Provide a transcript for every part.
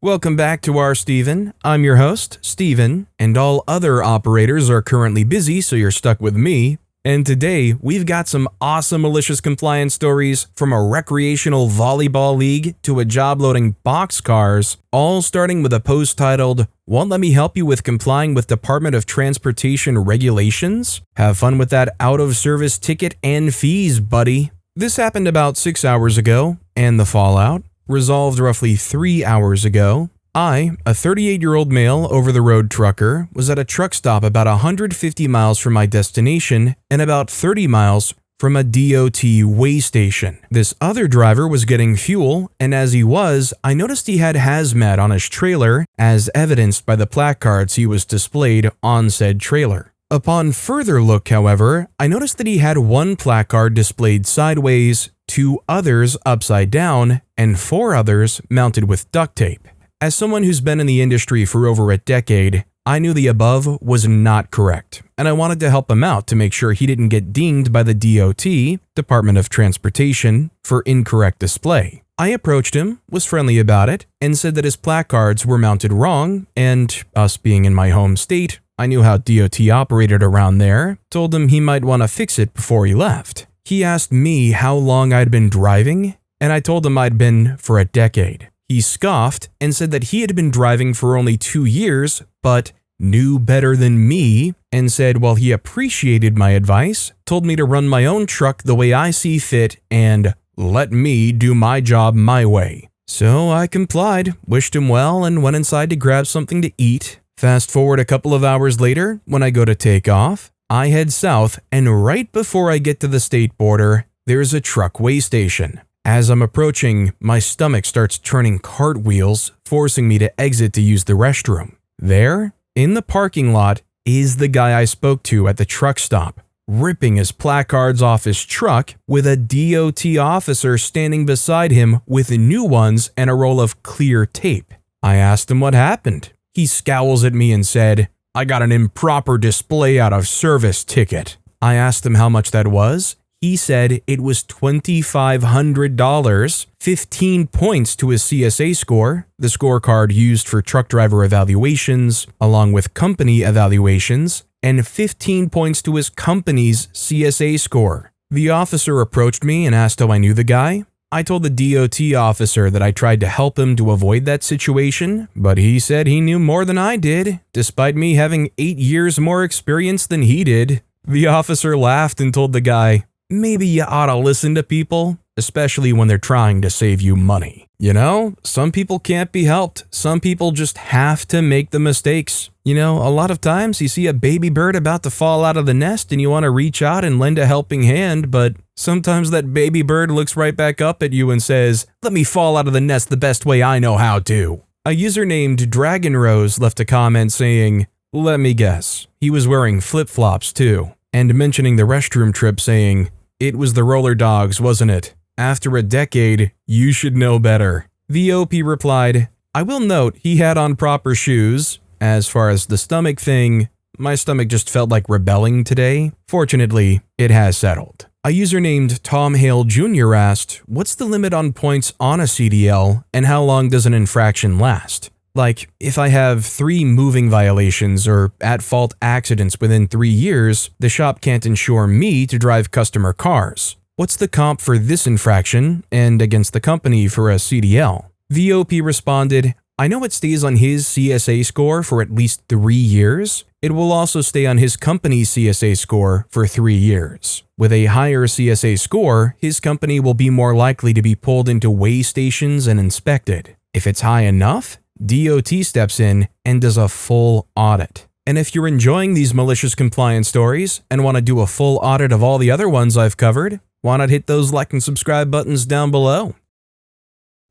Welcome back to our Steven. I'm your host, Steven, and all other operators are currently busy, so you're stuck with me. And today, we've got some awesome malicious compliance stories from a recreational volleyball league to a job loading boxcars, all starting with a post titled, "Won't let me help you with complying with Department of Transportation regulations? Have fun with that out-of-service ticket and fees, buddy." This happened about 6 hours ago, and the fallout resolved roughly 3 hours ago. I, a 38-year-old male over-the-road trucker, was at a truck stop about 150 miles from my destination and about 30 miles from a DOT weigh station. This other driver was getting fuel, and as he was, I noticed he had hazmat on his trailer, as evidenced by the placards he was displayed on said trailer. Upon further look, however, I noticed that he had one placard displayed sideways, 2 others upside down, and 4 others mounted with duct tape. As someone who's been in the industry for over a decade, I knew the above was not correct, and I wanted to help him out to make sure he didn't get dinged by the DOT, Department of Transportation, for incorrect display. I approached him, was friendly about it, and said that his placards were mounted wrong, and us being in my home state, I knew how DOT operated around there, told him he might want to fix it before he left. He asked me how long I'd been driving, and I told him I'd been for a decade. He scoffed and said that he had been driving for only 2 years, but knew better than me, and said while he appreciated my advice, told me to run my own truck the way I see fit and let me do my job my way. So I complied, wished him well, and went inside to grab something to eat. Fast forward a couple of hours later, when I go to take off, I head south, and right before I get to the state border, there's a truck weigh station. As I'm approaching, my stomach starts turning cartwheels, forcing me to exit to use the restroom. There, in the parking lot, is the guy I spoke to at the truck stop, ripping his placards off his truck with a DOT officer standing beside him with new ones and a roll of clear tape. I asked him what happened. He scowls at me and said, "I got an improper display out of service ticket." I asked him how much that was. He said it was $2,500, 15 points to his CSA score, the scorecard used for truck driver evaluations, along with company evaluations, and 15 points to his company's CSA score. The officer approached me and asked how I knew the guy. I told the DOT officer that I tried to help him to avoid that situation, but he said he knew more than I did, despite me having 8 years more experience than he did. The officer laughed and told the guy, "Maybe you ought to listen to people, especially when they're trying to save you money. You know, some people can't be helped. Some people just have to make the mistakes. You know, a lot of times you see a baby bird about to fall out of the nest and you want to reach out and lend a helping hand, but sometimes that baby bird looks right back up at you and says, 'Let me fall out of the nest the best way I know how to.'" A user named Dragon Rose left a comment saying, "Let me guess, he was wearing flip-flops too," and mentioning the restroom trip saying, "It was the roller dogs, wasn't it? After a decade, you should know better." VOP replied, "I will note he had on proper shoes. As far as the stomach thing, my stomach just felt like rebelling today. Fortunately, it has settled." A user named Tom Hale Jr. asked, "What's the limit on points on a CDL and how long does an infraction last? Like, if I have 3 moving violations or at-fault accidents within 3 years, the shop can't insure me to drive customer cars. What's the comp for this infraction and against the company for a CDL?" VOP responded, "I know it stays on his CSA score for at least 3 years. It will also stay on his company's CSA score for 3 years. With a higher CSA score, his company will be more likely to be pulled into weigh stations and inspected. If it's high enough, DOT steps in and does a full audit. And if you're enjoying these malicious compliance stories and want to do a full audit of all the other ones I've covered, why not hit those like and subscribe buttons down below?"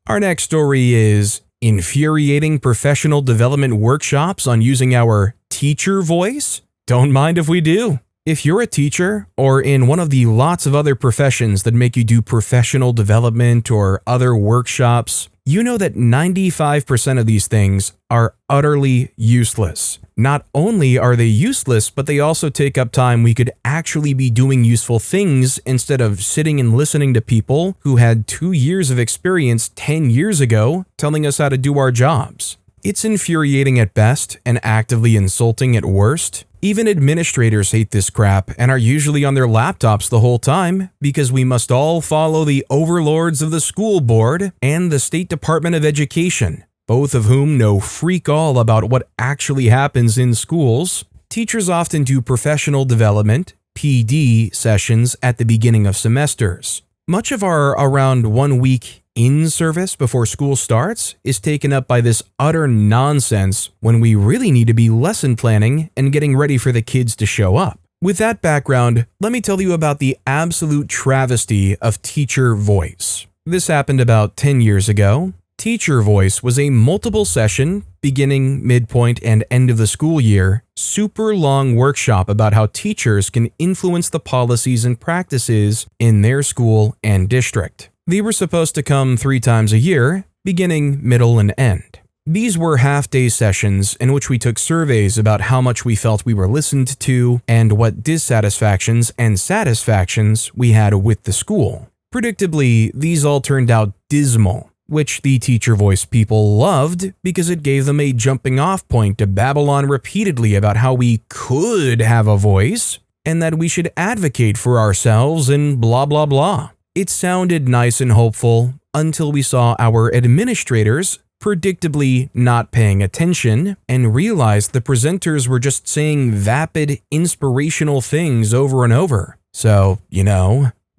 Our next story is infuriating professional development workshops on using our teacher voice? Don't mind if we do. If you're a teacher or in one of the lots of other professions that make you do professional development or other workshops, you know that 95% of these things are utterly useless. Not only are they useless, but they also take up time we could actually be doing useful things instead of sitting and listening to people who had 2 years of experience 10 years ago telling us how to do our jobs. It's infuriating at best and actively insulting at worst. Even administrators hate this crap and are usually on their laptops the whole time because we must all follow the overlords of the school board and the State Department of Education, both of whom know freak all about what actually happens in schools. Teachers often do professional development, PD, sessions at the beginning of semesters. Much of our around 1 week in-service before school starts is taken up by this utter nonsense when we really need to be lesson planning and getting ready for the kids to show up. With that background, let me tell you about the absolute travesty of teacher voice. This happened about 10 years ago. Teacher Voice was a multiple session, beginning, midpoint, and end of the school year, super long workshop about how teachers can influence the policies and practices in their school and district. They were supposed to come 3 times a year, beginning, middle, and end. These were half-day sessions in which we took surveys about how much we felt we were listened to and what dissatisfactions and satisfactions we had with the school. Predictably, these all turned out dismal, which the teacher voice people loved because it gave them a jumping-off point to babble on repeatedly about how we could have a voice and that we should advocate for ourselves and blah blah blah. It sounded nice and hopeful until we saw our administrators predictably not paying attention and realized the presenters were just saying vapid, inspirational things over and over. So,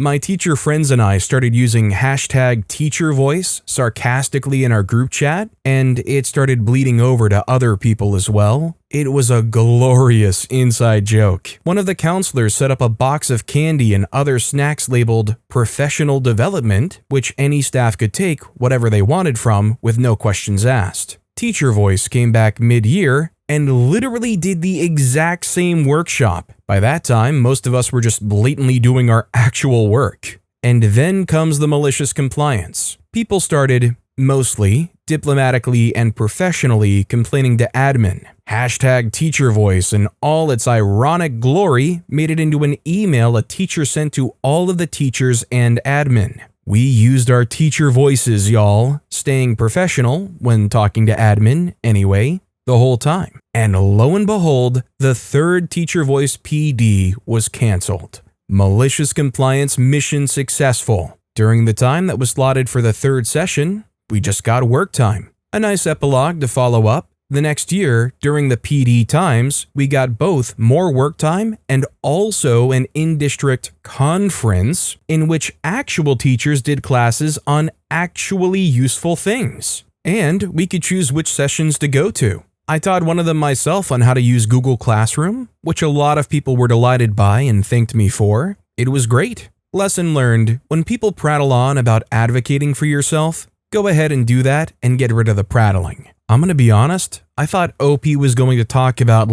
my teacher friends and I started using #teachervoice sarcastically in our group chat, and it started bleeding over to other people as well. It was a glorious inside joke. One of the counselors set up a box of candy and other snacks labeled professional development, which any staff could take whatever they wanted from with no questions asked. Teacher Voice came back mid-year and literally did the exact same workshop. By that time, most of us were just blatantly doing our actual work. And then comes the malicious compliance. People started, mostly, diplomatically and professionally complaining to admin. #teachervoice and all its ironic glory made it into an email a teacher sent to all of the teachers and admin. We used our teacher voices, y'all, staying professional when talking to admin anyway, the whole time. And lo and behold, the 3rd teacher voice PD was canceled. Malicious compliance mission successful. During the time that was slotted for the 3rd session, we just got work time. A nice epilogue to follow up. The next year, during the PD times, we got both more work time and also an in-district conference in which actual teachers did classes on actually useful things. And we could choose which sessions to go to. I taught one of them myself on how to use Google Classroom, which a lot of people were delighted by and thanked me for. It was great. Lesson learned, when people prattle on about advocating for yourself, go ahead and do that and get rid of the prattling. I'm gonna be honest, I thought OP was going to talk about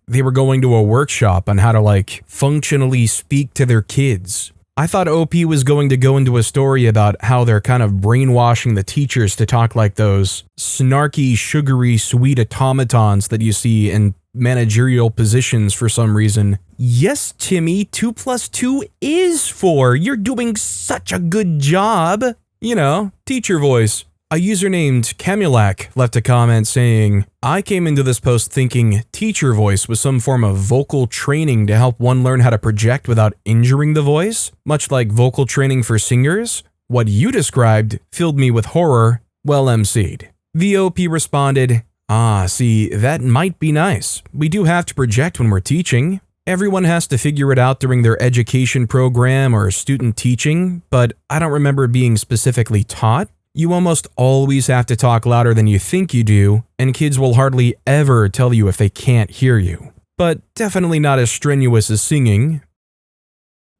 they were going to a workshop on how to functionally speak to their kids. I thought OP was going to go into a story about how they're kind of brainwashing the teachers to talk like those snarky, sugary, sweet automatons that you see in managerial positions for some reason. Yes, Timmy, 2 + 2 is 4. You're doing such a good job. Teacher voice. A user named Camulac left a comment saying, I came into this post thinking teacher voice was some form of vocal training to help one learn how to project without injuring the voice, much like vocal training for singers. What you described filled me with horror. Well emceed. VOP responded, see, that might be nice. We do have to project when we're teaching. Everyone has to figure it out during their education program or student teaching, but I don't remember being specifically taught. You almost always have to talk louder than you think you do, and kids will hardly ever tell you if they can't hear you. But definitely not as strenuous as singing.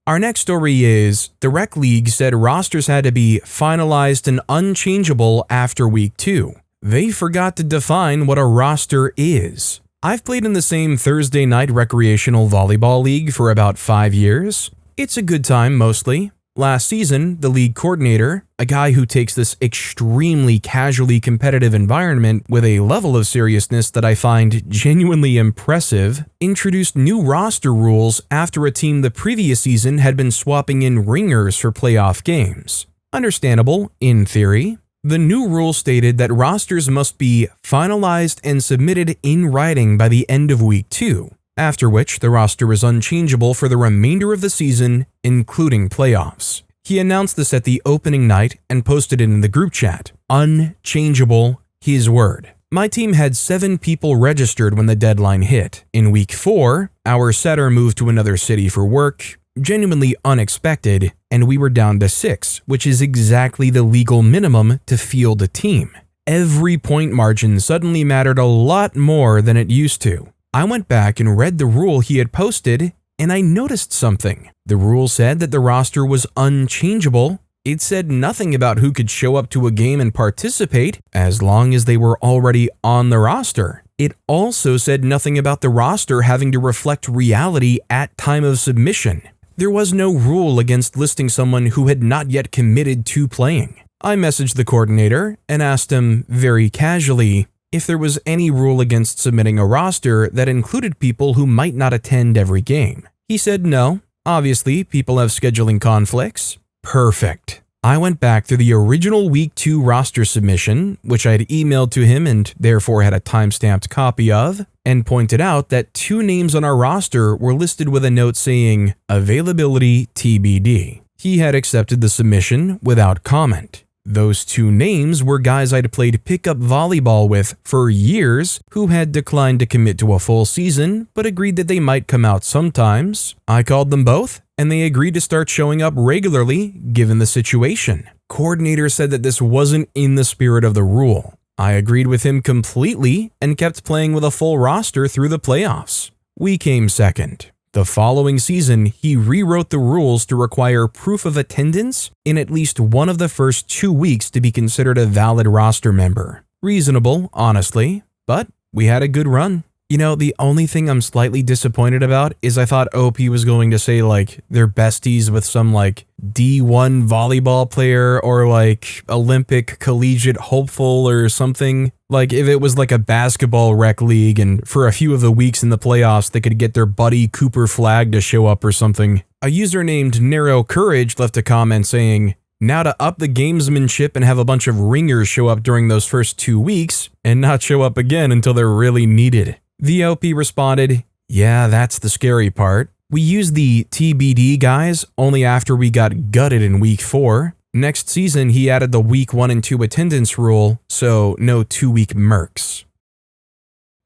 Our next story is, the Rec League said rosters had to be finalized and unchangeable after week 2. They forgot to define what a roster is. I've played in the same Thursday night recreational volleyball league for about 5 years. It's a good time mostly. Last season, the league coordinator, a guy who takes this extremely casually competitive environment with a level of seriousness that I find genuinely impressive, introduced new roster rules after a team the previous season had been swapping in ringers for playoff games. Understandable, in theory. The new rule stated that rosters must be finalized and submitted in writing by the end of week 2, after which the roster is unchangeable for the remainder of the season, including playoffs. He announced this at the opening night and posted it in the group chat. Unchangeable, his word. My team had 7 people registered when the deadline hit. In week 4, our setter moved to another city for work, genuinely unexpected, and we were down to 6, which is exactly the legal minimum to field a team. Every point margin suddenly mattered a lot more than it used to. I went back and read the rule he had posted, and I noticed something. The rule said that the roster was unchangeable. It said nothing about who could show up to a game and participate, as long as they were already on the roster. It also said nothing about the roster having to reflect reality at time of submission. There was no rule against listing someone who had not yet committed to playing. I messaged the coordinator and asked him very casually if there was any rule against submitting a roster that included people who might not attend every game. He said no. Obviously, people have scheduling conflicts. Perfect. I went back through the original Week 2 roster submission, which I had emailed to him and therefore had a timestamped copy of, and pointed out that 2 names on our roster were listed with a note saying, availability TBD. He had accepted the submission without comment. Those 2 names were guys I'd played pickup volleyball with for years who had declined to commit to a full season but agreed that they might come out sometimes. I called them both, and they agreed to start showing up regularly given the situation. Coordinator said that this wasn't in the spirit of the rule. I agreed with him completely and kept playing with a full roster through the playoffs. We came second. The following season, he rewrote the rules to require proof of attendance in at least one of the first 2 weeks to be considered a valid roster member. Reasonable, honestly, but we had a good run. You know, the only thing I'm slightly disappointed about is I thought OP was going to say like they're besties with some like D1 volleyball player or like Olympic collegiate hopeful or something. Like if it was like a basketball rec league and for a few of the weeks in the playoffs they could get their buddy Cooper Flag to show up or something. A user named Narrow Courage left a comment saying, now to up the gamesmanship and have a bunch of ringers show up during those first 2 weeks and not show up again until they're really needed. The OP responded, yeah, that's the scary part. We used the TBD guys only after we got gutted in week 4. Next season, he added the week 1 and 2 attendance rule, so no 2-week mercs.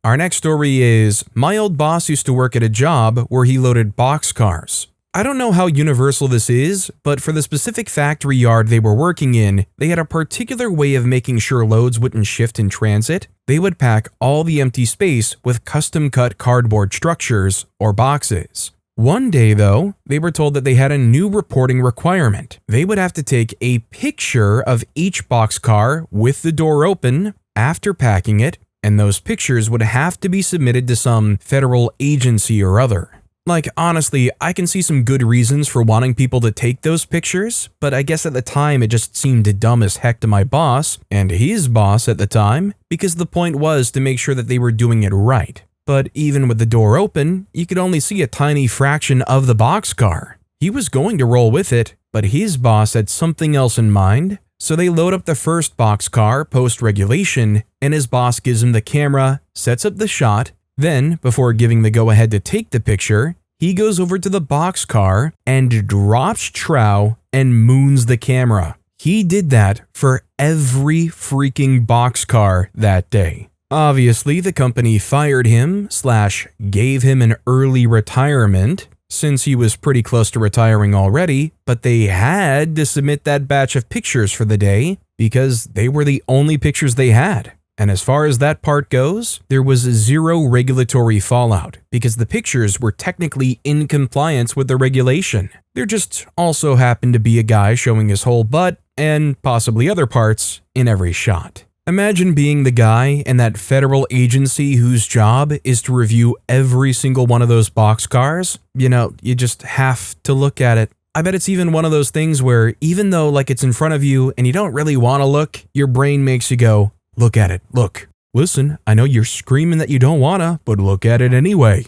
Our next story is, my old boss used to work at a job where he loaded boxcars. I don't know how universal this is, but for the specific factory yard they were working in, they had a particular way of making sure loads wouldn't shift in transit. They would pack all the empty space with custom-cut cardboard structures, or boxes. One day, though, they were told that they had a new reporting requirement. They would have to take a picture of each boxcar with the door open after packing it, and those pictures would have to be submitted to some federal agency or other. Like, honestly, I can see some good reasons for wanting people to take those pictures, but I guess at the time it just seemed dumb as heck to my boss, and his boss at the time, because the point was to make sure that they were doing it right. But even with the door open, you could only see a tiny fraction of the boxcar. He was going to roll with it, but his boss had something else in mind, so they load up the first boxcar post-regulation, and his boss gives him the camera, sets up the shot. Then, before giving the go-ahead to take the picture, he goes over to the boxcar and drops trow and moons the camera. He did that for every freaking boxcar that day. Obviously, the company fired him / gave him an early retirement since he was pretty close to retiring already, but they had to submit that batch of pictures for the day because they were the only pictures they had. And as far as that part goes, there was 0 regulatory fallout because the pictures were technically in compliance with the regulation. There just also happened to be a guy showing his whole butt and possibly other parts in every shot. Imagine being the guy in that federal agency whose job is to review every single one of those boxcars. You know, you just have to look at it. I bet it's even one of those things where even though like it's in front of you and you don't really want to look, your brain makes you go, look at it, look. Listen, I know you're screaming that you don't wanna, but look at it anyway.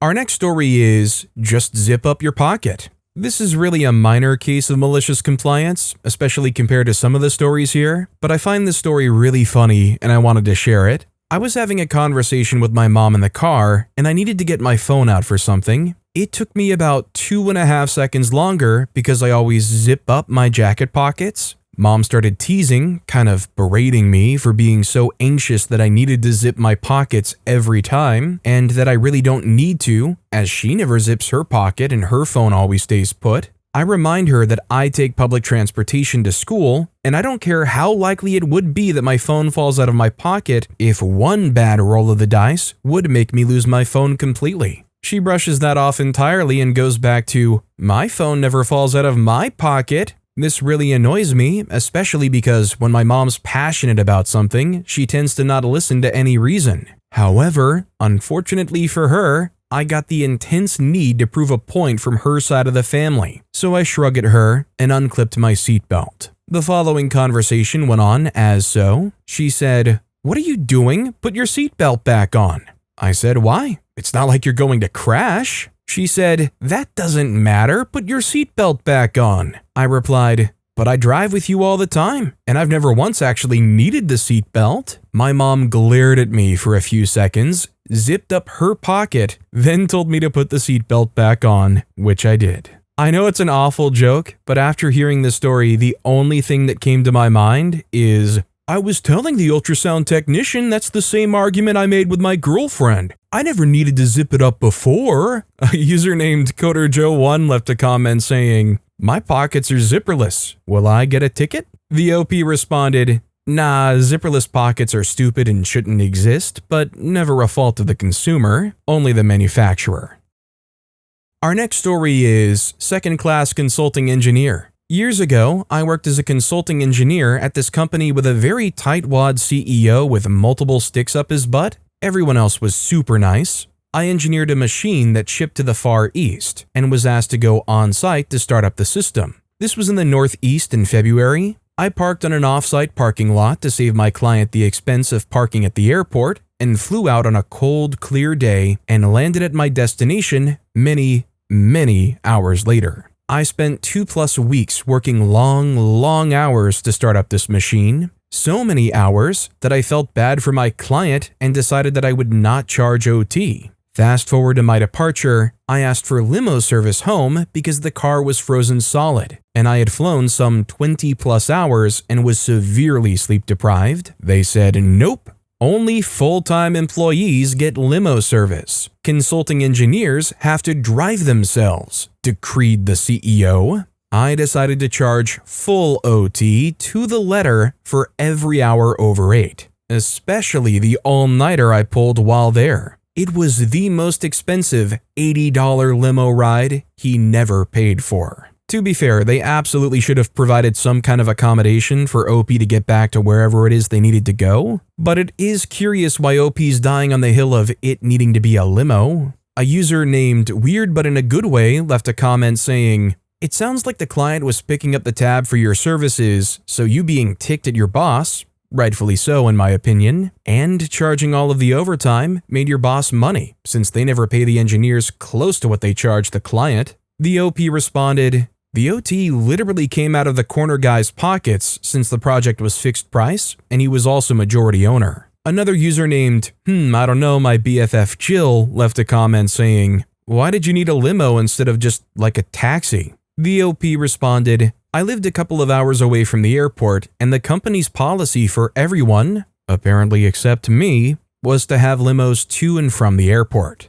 Our next story is just zip up your pocket. This is really a minor case of malicious compliance, especially compared to some of the stories here, but I find this story really funny and I wanted to share it. I was having a conversation with my mom in the car and I needed to get my phone out for something. It took me about 2.5 seconds longer because I always zip up my jacket pockets. Mom started teasing, kind of berating me for being so anxious that I needed to zip my pockets every time, and that I really don't need to, as she never zips her pocket and her phone always stays put. I remind her that I take public transportation to school, and I don't care how likely it would be that my phone falls out of my pocket if one bad roll of the dice would make me lose my phone completely. She brushes that off entirely and goes back to, my phone never falls out of my pocket. This really annoys me, especially because when my mom's passionate about something, she tends to not listen to any reason. However, unfortunately for her, I got the intense need to prove a point from her side of the family, so I shrug at her and unclipped my seatbelt. The following conversation went on as so. She said, "What are you doing? Put your seatbelt back on." I said, "Why? It's not like you're going to crash." She said, "That doesn't matter, put your seatbelt back on." I replied, "But I drive with you all the time, and I've never once actually needed the seatbelt." My mom glared at me for a few seconds, zipped up her pocket, then told me to put the seatbelt back on, which I did. I know it's an awful joke, but after hearing this story, the only thing that came to my mind is, I was telling the ultrasound technician that's the same argument I made with my girlfriend. I never needed to zip it up before. A user named CoderJoe1 left a comment saying, "My pockets are zipperless. Will I get a ticket?" The OP responded, "Nah, zipperless pockets are stupid and shouldn't exist, but never a fault of the consumer, only the manufacturer." Our next story is second-class consulting engineer. Years ago, I worked as a consulting engineer at this company with a very tightwad CEO with multiple sticks up his butt. Everyone else was super nice. I engineered a machine that shipped to the Far East and was asked to go on-site to start up the system. This was in the Northeast in February. I parked on an off-site parking lot to save my client the expense of parking at the airport and flew out on a cold, clear day and landed at my destination many hours later. I spent 2+ weeks working long hours to start up this machine. So many hours that I felt bad for my client and decided that I would not charge OT. Fast forward to my departure, I asked for limo service home because the car was frozen solid, and I had flown some 20+ hours and was severely sleep deprived. They said, "Nope. Only full-time employees get limo service. Consulting engineers have to drive themselves," decreed the CEO. I decided to charge full OT to the letter for every hour over 8, especially the all-nighter I pulled while there. It was the most expensive $80 limo ride he never paid for. To be fair, they absolutely should have provided some kind of accommodation for OP to get back to wherever it is they needed to go, but it is curious why OP's dying on the hill of it needing to be a limo. A user named Weird But In A Good Way left a comment saying, "It sounds like the client was picking up the tab for your services, so you being ticked at your boss, rightfully so in my opinion, and charging all of the overtime made your boss money, since they never pay the engineers close to what they charge the client." The OP responded, "The OT literally came out of the corner guy's pockets since the project was fixed price, and he was also majority owner." Another user named, I don't know, my BFF Jill left a comment saying, "Why did you need a limo instead of just like a taxi?" The OP responded, "I lived a couple of hours away from the airport, and the company's policy for everyone, apparently except me, was to have limos to and from the airport."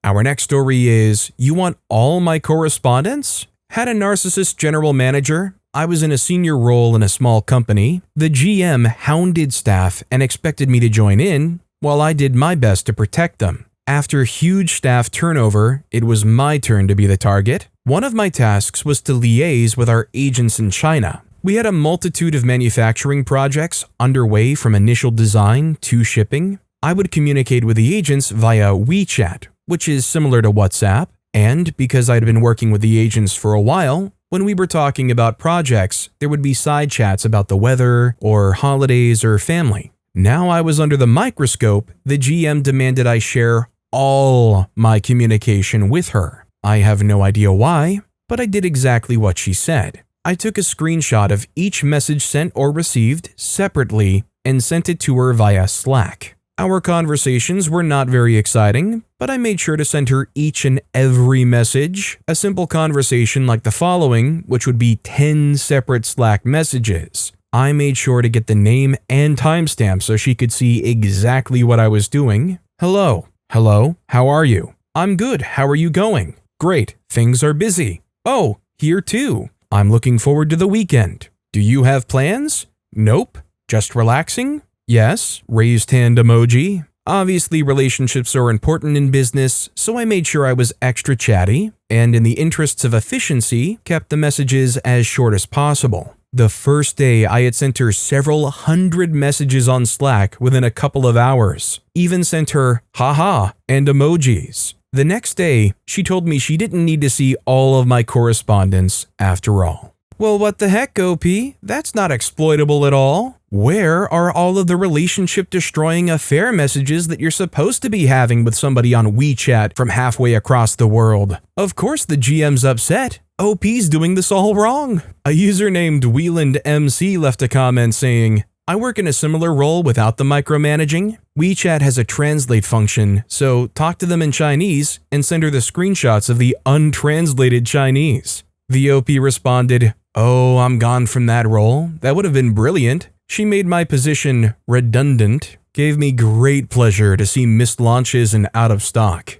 Our next story is, you want all my correspondence? Had a narcissist general manager. I was in a senior role in a small company. The GM hounded staff and expected me to join in, while I did my best to protect them. After huge staff turnover, it was my turn to be the target. One of my tasks was to liaise with our agents in China. We had a multitude of manufacturing projects underway from initial design to shipping. I would communicate with the agents via WeChat, which is similar to WhatsApp, And because I'd been working with the agents for a while, when we were talking about projects, there would be side chats about the weather, or holidays, or family. Now I was under the microscope, the GM demanded I share all my communication with her. I have no idea why, but I did exactly what she said. I took a screenshot of each message sent or received separately and sent it to her via Slack. Our conversations were not very exciting, but I made sure to send her each and every message, a simple conversation like the following, which would be 10 separate Slack messages. I made sure to get the name and timestamp so she could see exactly what I was doing. Hello. Hello, how are you? I'm good, how are you going? Great, things are busy. Oh, here too. I'm looking forward to the weekend. Do you have plans? Nope. Just relaxing? Yes, raised hand emoji. Obviously, relationships are important in business, so I made sure I was extra chatty, and in the interests of efficiency, kept the messages as short as possible. The first day, I had sent her several hundred messages on Slack within a couple of hours. Even sent her haha and emojis. The next day, she told me she didn't need to see all of my correspondence after all. Well, what the heck, OP? That's not exploitable at all. Where are all of the relationship-destroying affair messages that you're supposed to be having with somebody on WeChat from halfway across the world? Of course the GM's upset. OP's doing this all wrong. A user named WelandMC left a comment saying, I work in a similar role without the micromanaging. WeChat has a translate function, so talk to them in Chinese and send her the screenshots of the untranslated Chinese. The OP responded, oh, I'm gone from that role. That would have been brilliant. She made my position redundant. Gave me great pleasure to see missed launches and out of stock.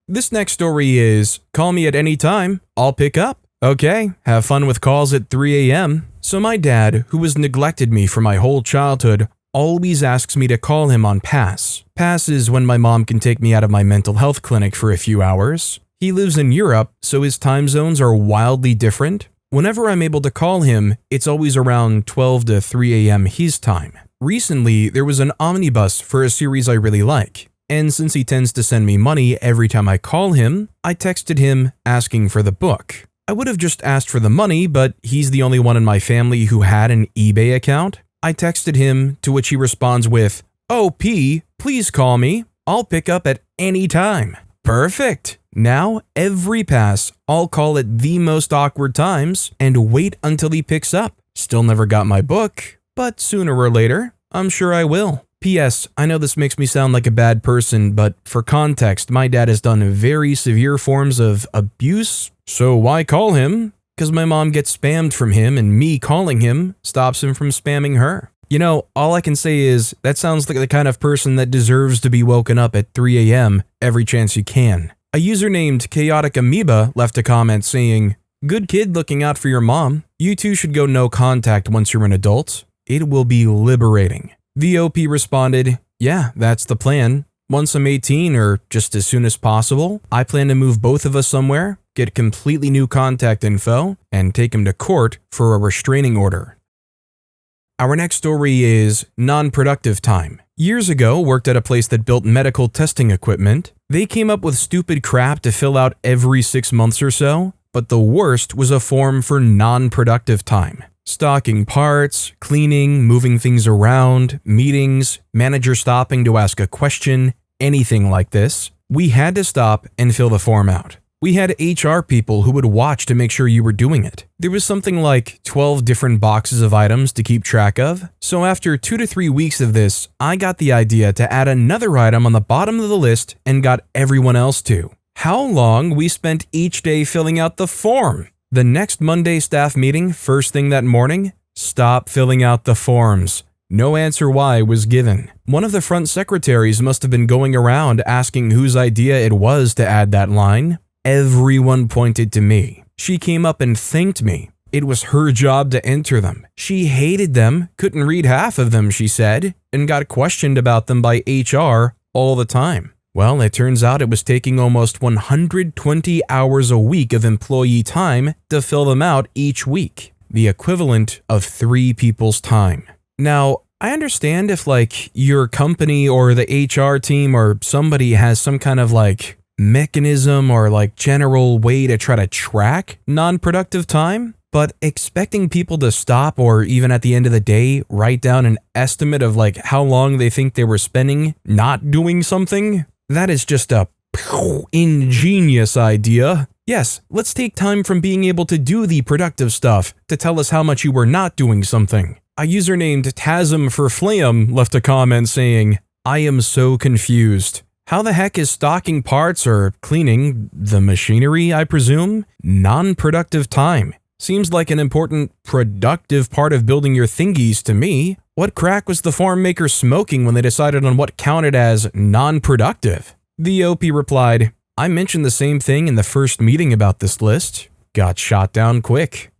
This next story is, call me at any time, I'll pick up. Okay, have fun with calls at 3 a.m. So my dad, who has neglected me for my whole childhood, always asks me to call him on pass. Pass is when my mom can take me out of my mental health clinic for a few hours. He lives in Europe, so his time zones are wildly different. Whenever I'm able to call him, it's always around 12 to 3 a.m. his time. Recently, there was an omnibus for a series I really like. And since he tends to send me money every time I call him, I texted him asking for the book. I would have just asked for the money, but he's the only one in my family who had an eBay account. I texted him, to which he responds with, "Oh, P, please call me. I'll pick up at any time." Perfect. Now, every pass, I'll call at the most awkward times and wait until he picks up. Still never got my book, but sooner or later, I'm sure I will. P.S. I know this makes me sound like a bad person, but for context, my dad has done very severe forms of abuse, so why call him? Because my mom gets spammed from him and me calling him stops him from spamming her. You know, all I can say is, that sounds like the kind of person that deserves to be woken up at 3 a.m. every chance you can. A user named Chaotic Amoeba left a comment saying, "Good kid looking out for your mom. You two should go no contact once you're an adult. It will be liberating." The OP responded, "Yeah, that's the plan. Once I'm 18 or just as soon as possible, I plan to move both of us somewhere, get completely new contact info, and take him to court for a restraining order." Our next story is non-productive time. Years ago, worked at a place that built medical testing equipment. They came up with stupid crap to fill out every 6 months or so, but the worst was a form for non-productive time. Stocking parts, cleaning, moving things around, meetings, manager stopping to ask a question, anything like this. We had to stop and fill the form out. We had HR people who would watch to make sure you were doing it. There was something like 12 different boxes of items to keep track of. So after 2 to 3 weeks of this, I got the idea to add another item on the bottom of the list and got everyone else to. How long we spent each day filling out the form. The next Monday staff meeting, first thing that morning, stop filling out the forms. No answer why was given. One of the front secretaries must have been going around asking whose idea it was to add that line. Everyone pointed to me. She came up and thanked me. It was her job to enter them. She hated them, couldn't read half of them, she said, and got questioned about them by HR all the time. Well, it turns out it was taking almost 120 hours a week of employee time to fill them out each week, the equivalent of 3 people's time. Now, I understand if your company or the HR team or somebody has some kind of mechanism or like general way to try to track non-productive time. But expecting people to stop or even at the end of the day write down an estimate of like how long they think they were spending not doing something, that is just a ingenious idea. Yes, let's take time from being able to do the productive stuff to tell us how much you were not doing something. A user named Tasm for Flam left a comment saying, "I am so confused. How the heck is stocking parts or cleaning the machinery, I presume, non-productive time? Seems like an important, productive part of building your thingies to me. What crack was the farm maker smoking when they decided on what counted as non-productive?" The OP replied, "I mentioned the same thing in the first meeting about this list. Got shot down quick."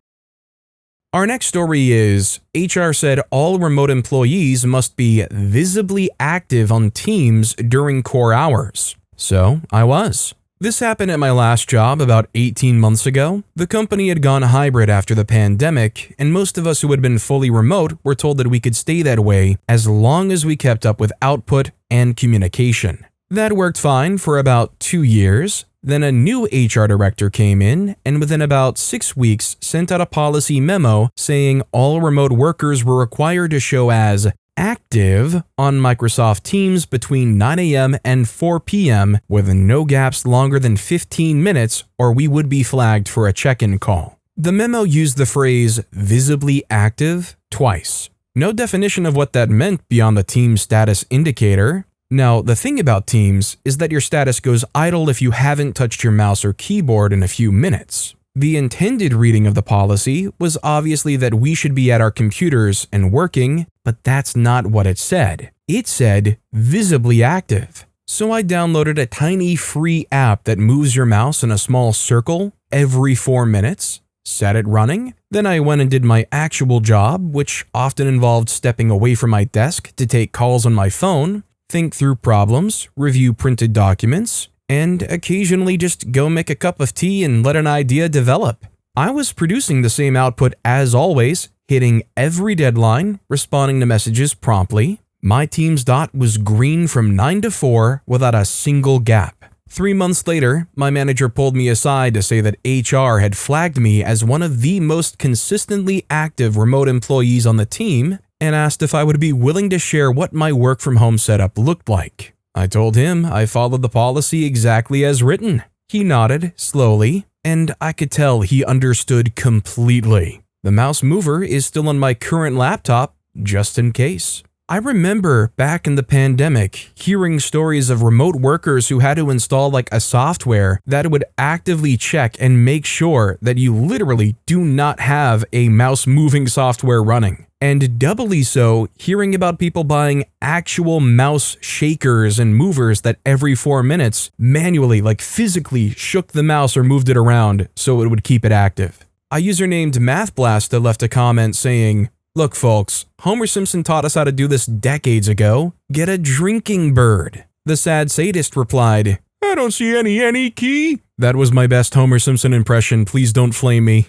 Our next story is, HR said all remote employees must be visibly active on Teams during core hours. So I was. This happened at my last job about 18 months ago. The company had gone hybrid after the pandemic, and most of us who had been fully remote were told that we could stay that way as long as we kept up with output and communication. That worked fine for about 2 years. Then a new HR director came in and within about 6 weeks sent out a policy memo saying all remote workers were required to show as active on Microsoft Teams between 9 a.m. and 4 p.m. with no gaps longer than 15 minutes or we would be flagged for a check-in call. The memo used the phrase visibly active twice. No definition of what that meant beyond the Teams status indicator. Now, the thing about Teams is that your status goes idle if you haven't touched your mouse or keyboard in a few minutes. The intended reading of the policy was obviously that we should be at our computers and working, but that's not what it said. It said visibly active. So I downloaded a tiny free app that moves your mouse in a small circle every 4 minutes, set it running. Then I went and did my actual job, which often involved stepping away from my desk to take calls on my phone, think through problems, review printed documents, and occasionally just go make a cup of tea and let an idea develop. I was producing the same output as always, hitting every deadline, responding to messages promptly. My Teams dot was green from 9 to 4 without a single gap. 3 months later, my manager pulled me aside to say that HR had flagged me as one of the most consistently active remote employees on the team and asked if I would be willing to share what my work from home setup looked like. I told him I followed the policy exactly as written. He nodded slowly, and I could tell he understood completely. The mouse mover is still on my current laptop, just in case. I remember back in the pandemic hearing stories of remote workers who had to install like a software that would actively check and make sure that you literally do not have a mouse moving software running. And doubly so, hearing about people buying actual mouse shakers and movers that every 4 minutes manually, like physically shook the mouse or moved it around so it would keep it active. A user named MathBlasta left a comment saying, "Look folks, Homer Simpson taught us how to do this decades ago. Get a drinking bird." The sad sadist replied, "I don't see any key." That was my best Homer Simpson impression, please don't flame me.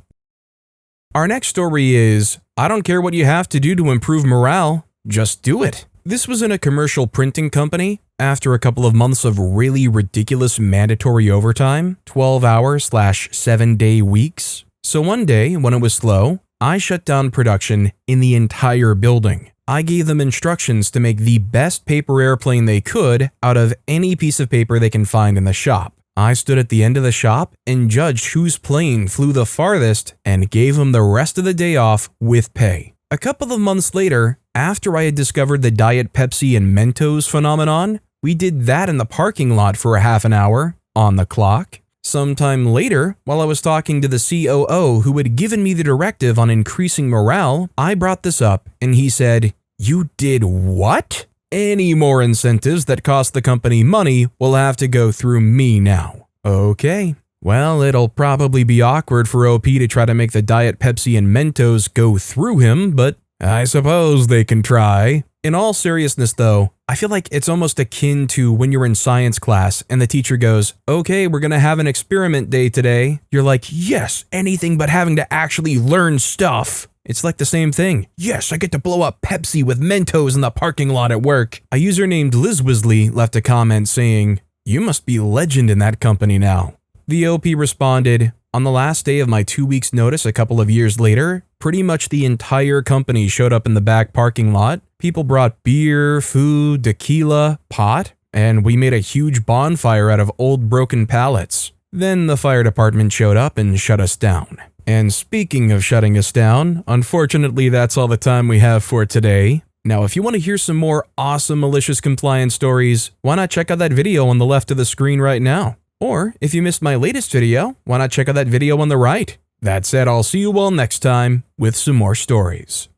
Our next story is, I don't care what you have to do to improve morale, just do it. This was in a commercial printing company. After a couple of months of really ridiculous mandatory overtime, 12-hour/7-day weeks. So one day, when it was slow, I shut down production in the entire building. I gave them instructions to make the best paper airplane they could out of any piece of paper they can find in the shop. I stood at the end of the shop and judged whose plane flew the farthest and gave them the rest of the day off with pay. A couple of months later, after I had discovered the Diet Pepsi and Mentos phenomenon, we did that in the parking lot for a half an hour, on the clock. Sometime later, while I was talking to the COO who had given me the directive on increasing morale, I brought this up and he said, "You did what? Any more incentives that cost the company money will have to go through me now." Okay, well, it'll probably be awkward for OP to try to make the Diet Pepsi and Mentos go through him, but I suppose they can try. In all seriousness though, I feel like it's almost akin to when you're in science class and the teacher goes, "Okay, we're gonna have an experiment day today." You're like, "Yes, anything but having to actually learn stuff." It's like the same thing. "Yes, I get to blow up Pepsi with Mentos in the parking lot at work." A user named Liz Wisley left a comment saying, You must be legend in that company now." The OP responded, "On the last day of my 2 weeks notice a couple of years later, pretty much the entire company showed up in the back parking lot. People brought beer, food, tequila, pot, and we made a huge bonfire out of old broken pallets. Then the fire department showed up and shut us down." And speaking of shutting us down, unfortunately that's all the time we have for today. Now, if you want to hear some more awesome malicious compliance stories, why not check out that video on the left of the screen right now? Or, if you missed my latest video, why not check out that video on the right? That said, I'll see you all next time with some more stories.